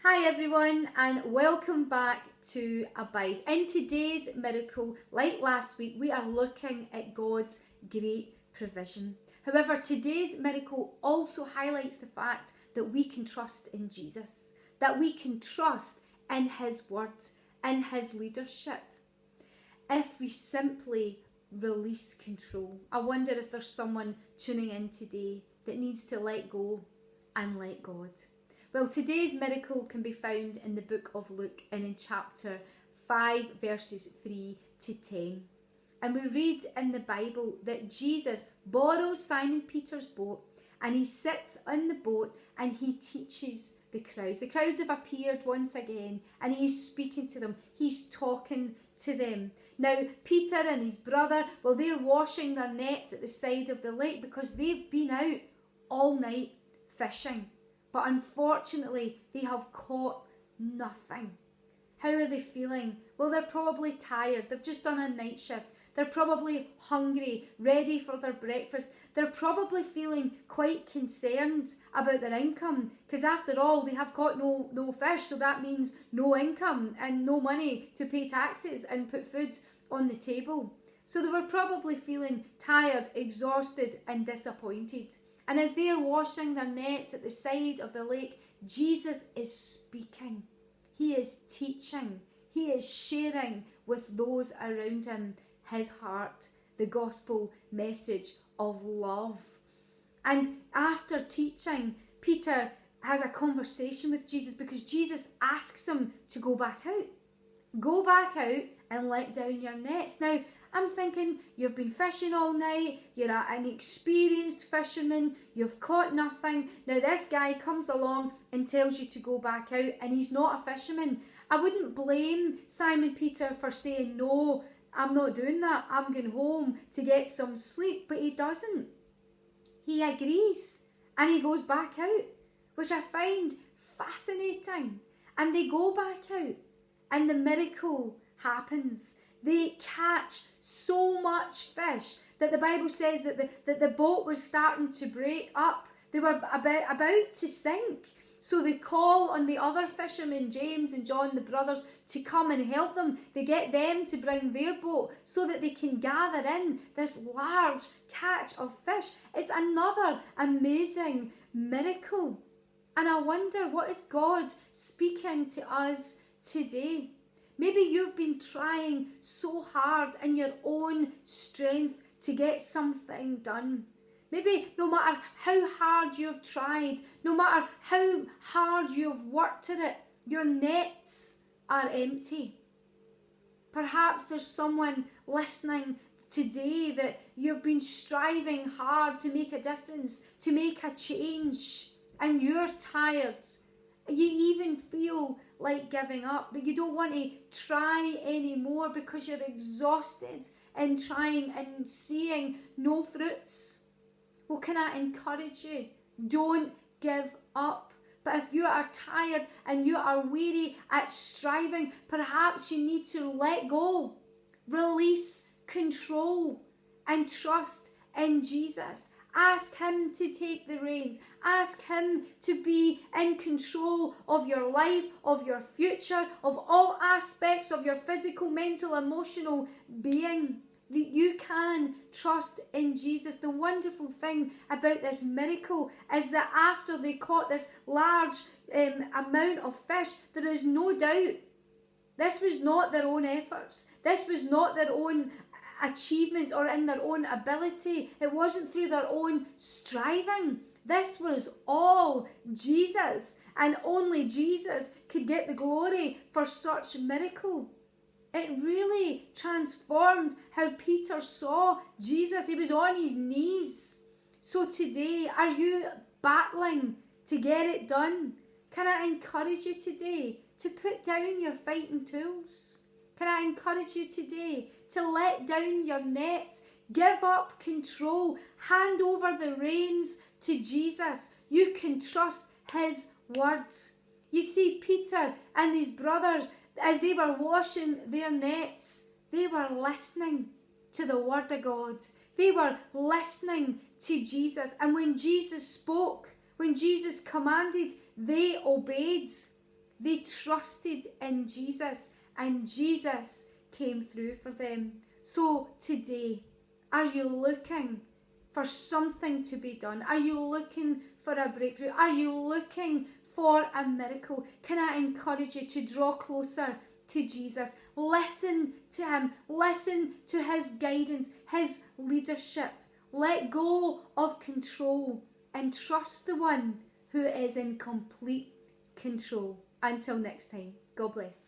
Hi everyone, and welcome back to Abide. In today's miracle, like last week, we are looking at God's great provision. However, today's miracle also highlights the fact that we can trust in Jesus, that we can trust in His words, in His leadership, if we simply release control. I wonder if there's someone tuning in today that needs to let go and let God. Well, today's miracle can be found in the book of Luke and in chapter 5 verses 3 to 10. And we read in the Bible that Jesus borrows Simon Peter's boat and he sits on the boat and he teaches the crowds. The crowds have appeared once again and he's speaking to them. He's talking to them. Now, Peter and his brother, well, they're washing their nets at the side of the lake because they've been out all night fishing. But unfortunately, they have caught nothing. How are they feeling? Well, they're probably tired. They've just done a night shift. They're probably hungry, ready for their breakfast. They're probably feeling quite concerned about their income because after all, they have caught no fish. So that means no income and no money to pay taxes and put food on the table. So they were probably feeling tired, exhausted and disappointed. And as they are washing their nets at the side of the lake, Jesus is speaking. He is teaching. He is sharing with those around him his heart, the gospel message of love. And after teaching, Peter has a conversation with Jesus because Jesus asks him to go back out. Go back out and let down your nets. Now, I'm thinking you've been fishing all night, you're an experienced fisherman, you've caught nothing. Now this guy comes along and tells you to go back out and he's not a fisherman. I wouldn't blame Simon Peter for saying, no, I'm not doing that, I'm going home to get some sleep, but he doesn't. He agrees and he goes back out, which I find fascinating. And they go back out and the miracle happens. They catch so much fish that the Bible says that the boat was starting to break up. They were about to sink. So they call on the other fishermen, James and John, the brothers, to come and help them. They get them to bring their boat so that they can gather in this large catch of fish. It's another amazing miracle. And I wonder, what is God speaking to us today? Maybe you've been trying so hard in your own strength to get something done. Maybe no matter how hard you've tried, no matter how hard you've worked at it, your nets are empty. Perhaps there's someone listening today that you've been striving hard to make a difference, to make a change, and you're tired. You even feel like giving up, that you don't want to try anymore because you're exhausted in trying and seeing no fruits. Well, can I encourage you? Don't give up. But if you are tired and you are weary at striving, perhaps you need to let go, release control, and trust in Jesus. Ask Him to take the reins. Ask Him to be in control of your life, of your future, of all aspects of your physical, mental, emotional being. That you can trust in Jesus. The wonderful thing about this miracle is that after they caught this large amount of fish, there is no doubt this was not their own efforts. This was not their own achievements or in their own ability. It wasn't through their own striving. This was all Jesus, and only Jesus could get the glory for such miracle. It really transformed how Peter saw Jesus. He was on his knees. So today, are you battling to get it done? Can I encourage you today to put down your fighting tools? Can I encourage you today to let down your nets, give up control, hand over the reins to Jesus? You can trust His words. You see, Peter and his brothers, as they were washing their nets, they were listening to the word of God. They were listening to Jesus. And when Jesus spoke, when Jesus commanded, they obeyed. They trusted in Jesus, and Jesus came through for them. So today, are you looking for something to be done? Are you looking for a breakthrough? Are you looking for a miracle? Can I encourage you to draw closer to Jesus? Listen to him. Listen to his guidance, his leadership. Let go of control and trust the one who is in complete control. Until next time, God bless.